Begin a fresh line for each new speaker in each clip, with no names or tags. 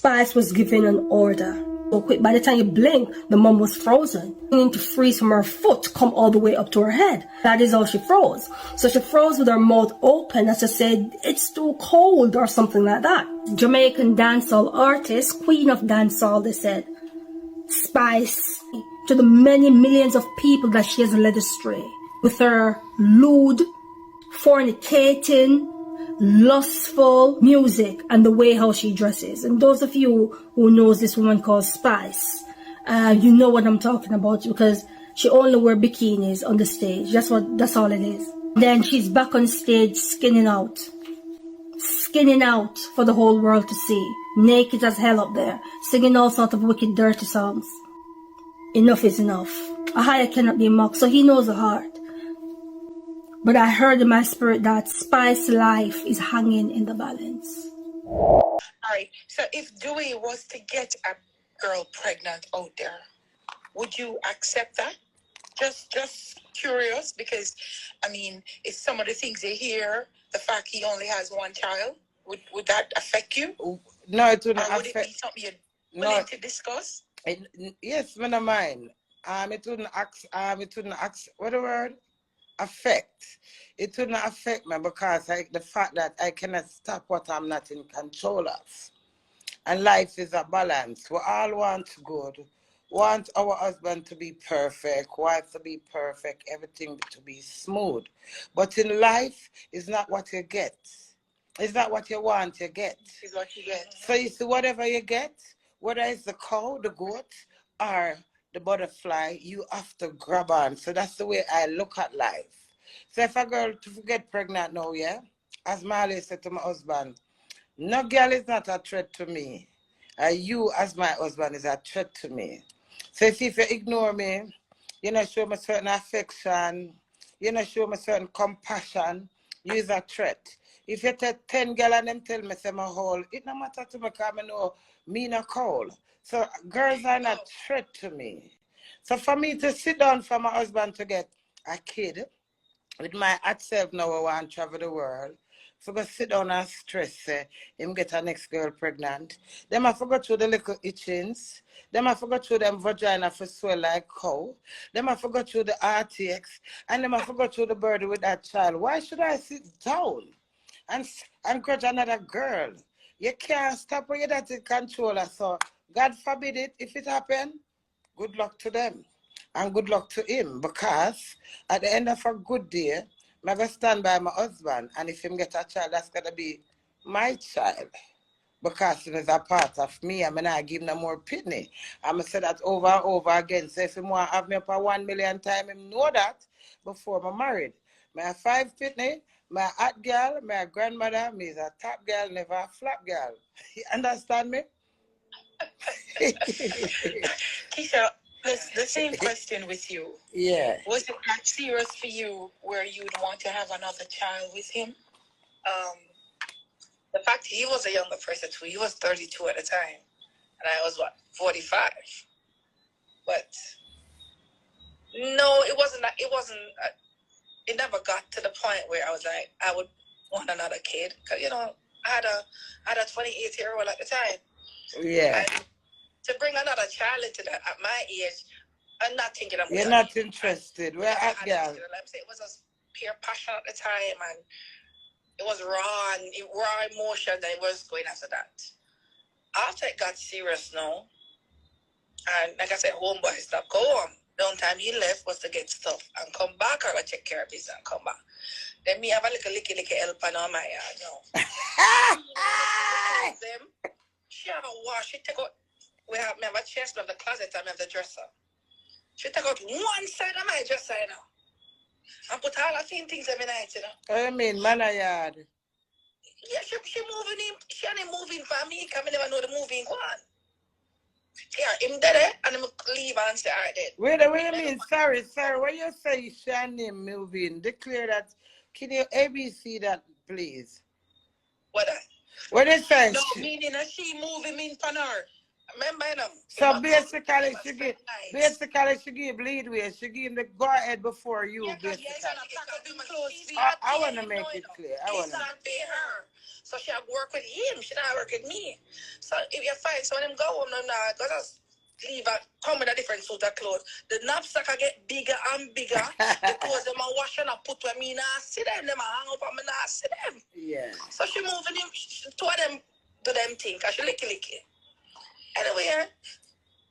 Spice was given an order. So quick, by the time you blink, the mom was frozen. To freeze from her foot, come all the way up to her head. That is how she froze. So she froze with her mouth open as she said, it's too cold or something like that. Jamaican dancehall artist, queen of dancehall, they said. Spice, to the many millions of people that she has led astray. With her lewd, fornicating, lustful music and the way how she dresses. And those of you who knows this woman called Spice, you know what I'm talking about because she only wear bikinis on the stage. That's all it is. Then she's back on stage skinning out for the whole world to see, naked as hell up there, singing all sorts of wicked dirty songs. Enough is enough. A higher cannot be mocked, so he knows the heart. But I heard in my spirit that Spice's life is hanging in the balance.
All right. So if Dewey was to get a girl pregnant out there, would you accept that? Just curious, because I mean, it's some of the things you hear. The fact he only has one child, would that affect you?
No, it wouldn't affect.
Would it be something you're willing to discuss?
Yes, I don't mind. It wouldn't what the word? Affect. It would not affect me because the fact that I cannot stop what I'm not in control of. And life is a balance. We all want good, want our husband to be perfect, wife to be perfect, everything to be smooth. But in life, it's not what you get. It's not what you want, you get.
It's what you get.
So you see, whatever you get, whether it's the cow, the goat, or the butterfly, you have to grab on. So that's the way I look at life. So if a girl to get pregnant now, yeah, as Marley said to my husband, no girl is not a threat to me. You as my husband is a threat to me. So if you ignore me, you know, show me certain affection, you know, show me certain compassion, you is a threat. If you take 10 girls and them tell me say my whole, it no matter to me because I know me no call. So girls are not threat to me. So for me to sit down for my husband to get a kid, with my hot self now I want to travel the world, so go sit down and stress him get a next girl pregnant. Then I forgot through the little itchings. Then I forgot through them vagina for swell like cow. Then I forgot through the RTX. And then I forgot through the bird with that child. Why should I sit down and grudge another girl? You can't stop when you're that in control. So God forbid it. If it happen, good luck to them. And good luck to him, because at the end of a good day, I'm going to stand by my husband, and if him get a child, that's going to be my child, because it is a part of me. I'm not give him no more pitney. I'm going to say that over and over again. So if him want to have me up 1 million times, him know that before I'm married. My 5 pitney, my hot girl, my grandmother, me is a top girl, never a flap girl. You understand me?
Keisha, the same question with you.
Yeah.
Was it that serious for you where you'd want to have another child with him? The fact he was a younger person too. He was 32 at the time, and I was 45. But no, it wasn't. It never got to the point where I was like, I would want another kid, because I had a 28-year-old at the time.
Yeah.
And to bring another child into that at my age, I'm not thinking I'm.
You're not interested. We're at girl.
It was a pure passion at the time, and it was raw emotion that it was going after that. After it got serious now, and like I said, homeboy, stop, go on. The only time he left was to get stuff and come back, or take care of business and come back. Then me have a little help on my yard now. She have a wash. She take out. We have a chest, we have the closet, and we have the dresser. She take out one side of my dresser, and put all the same things every night,
I mean, man, yard.
Yeah, she moving in. She ain't moving for me, because I never know the moving one. Yeah, him dead, and him leave and say, all right, dead.
Wait, what you mean? Sorry. When you say she and him moving, declare that. Can you ABC that, please?
What?
What is that?
No, meaning that she moving in for her. Remember them.
So basically, she give lead way. She give the go ahead before you.
Yeah,
basically.
Yes,
I want to make it clear.
I want to pay her. So she have work with him. She not work with me. So if you find so when him go home, no, nah, go just leave and come with a different suit of clothes. The knapsack I get bigger and bigger. The clothes them I wash and I put where me nah see them. Them I hang up and me nah see them.
Yeah.
So she moving him. Two of them do them thing. Cause she licky. Anyway, I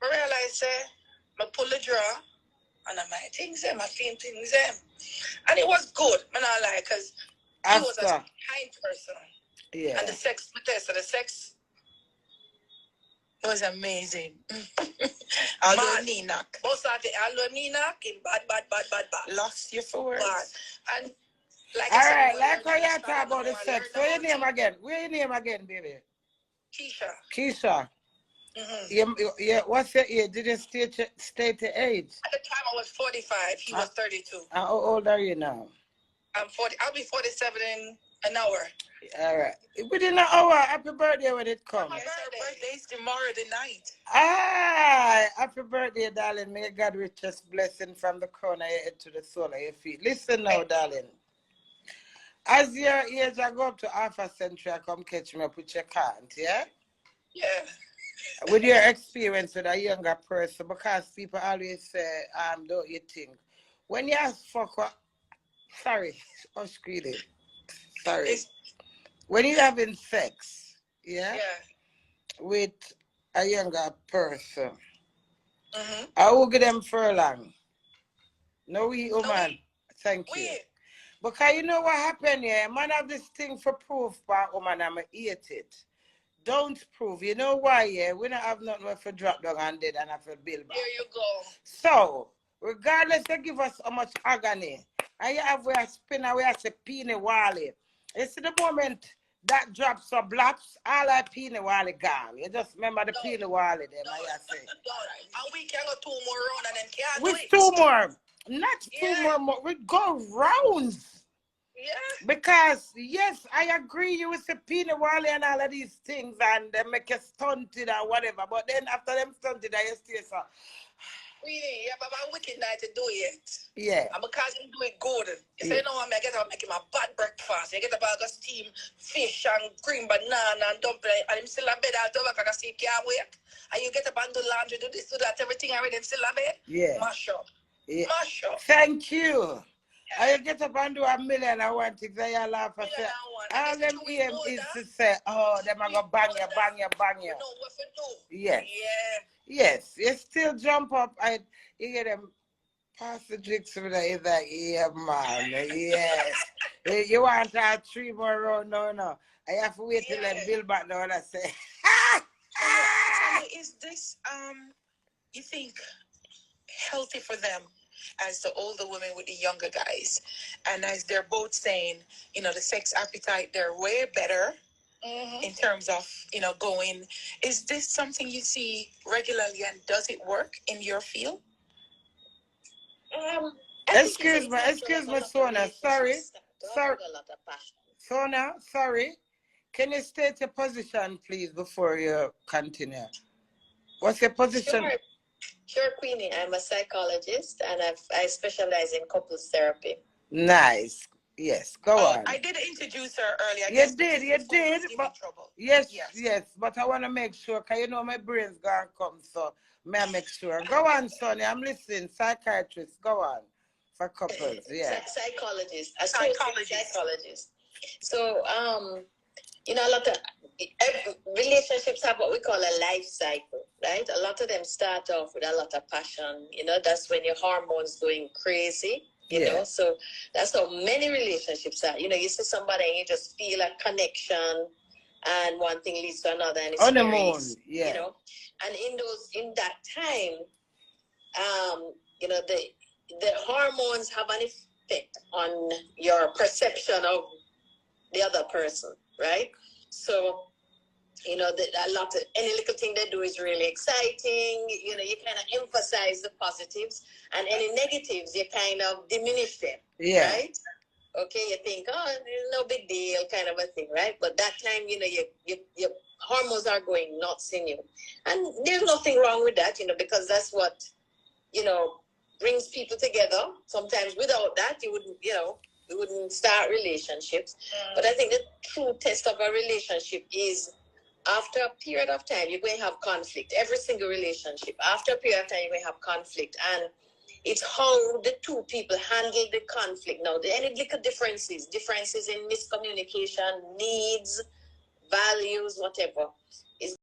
realize I pull the drawer and I my things them, I feel things them. And it was good, man. I like, because he was a kind person.
Yeah.
And the sex, it was amazing. Although Ninak. Both of the although Ninak in bad. Lost your force. Bad. And like
all
I said,
right, like how you talk about the sex. Where your name again? Where your name again, baby? Keisha. Yeah, what's your age? Did you state the age?
At the time I was 45, he was 32.
How old are you now?
I'm 40. I'll be 47 in an hour.
All right. Within an hour, happy birthday when it comes.
Yes, our birthday's tomorrow the night.
Ah, happy birthday, darling. May God richest blessing from the crown of your head to the sole of your feet. Listen now, darling. As your age, I go up to half a century, I come catch me up with your can't, yeah?
Yeah.
With your experience with a younger person, because people always say, don't you think? When you fuck, sorry, screaming. Sorry. When you're having sex, yeah, with a younger person, I will get them furlong. No, woman. Thank you. Because you know what happened here? Man have this thing for proof, but woman, I'm eat it. Don't prove. You know why, yeah? We don't have nothing for drop down and dead and have to build back.
There you go.
So, regardless, they give us how much agony. And you have where spin away as a peony wally. You see the moment that drops or blaps, all our peony wally gone. You just remember the peony wally there, I say.
And we can go 2 more rounds and then can't
With
do it.
2 more. Not 2 more. We go rounds.
Yeah.
Because, yes, I agree you with the peanut wally and all of these things and they make you stunted or whatever. But then after them stunted, I still so.
Really, yeah, but I'm wicked night to do it.
Yeah.
And because him do it good. You say, no, I get up making my bad breakfast. You get a bag of steam fish and cream banana and dumpling. And him still a bed all over because he can't wait. And you get up and do laundry, do this, do that, everything already, him still a bed.
Yeah.
Mash up.
Yeah.
Mash up.
Thank you. I get up and do a million and one thing. They all laugh and say, all them aim is to say, oh, them are going to bang you.
You know what to do.
Yes.
Yeah.
Yes. You still jump up. You get them pass the drinks with the like, yeah, man. Yes. You want to have 3 more rounds? No. I have to wait till I build back down and say,
So is this, you think, healthy for them as the older women with the younger guys? And as they're both saying, the sex appetite, they're way better in terms of, going. Is this something you see regularly and does it work in your field?
Excuse me, Sona. Sorry. Sona, sorry. Can you state your position, please, before you continue? What's your position?
Sure, Queenie. I'm a psychologist and I specialize in couples therapy.
Nice. Yes, go on.
I did introduce her earlier.
You did. But yes. But I want to make sure, because my brain's going to come, so may I make sure. Go on, Sonny. I'm listening. Psychiatrist, go on. For couples, yeah.
Psychologist. So, a lot of relationships have what we call a life cycle, right? A lot of them start off with a lot of passion. That's when your hormones going crazy. You know, so that's how many relationships are. You see somebody and you just feel a connection, and one thing leads to another, and it's
on the moon, yeah.
And in that time, the hormones have an effect on your perception of the other person, right? So, any little thing they do is really exciting. You kind of emphasize the positives, and any negatives, you kind of diminish them, right? Okay, you think, oh, no big deal, kind of a thing, right? But that time, your hormones are going nuts in you. And there's nothing wrong with that, because that's what, brings people together. Sometimes without that, you wouldn't, we wouldn't start relationships. But I think the true test of a relationship is after a period of time, you're going to have conflict. Every single relationship, after a period of time, you're going to have conflict. And it's how the two people handle the conflict. Now, there are any little differences in miscommunication, needs, values, whatever, is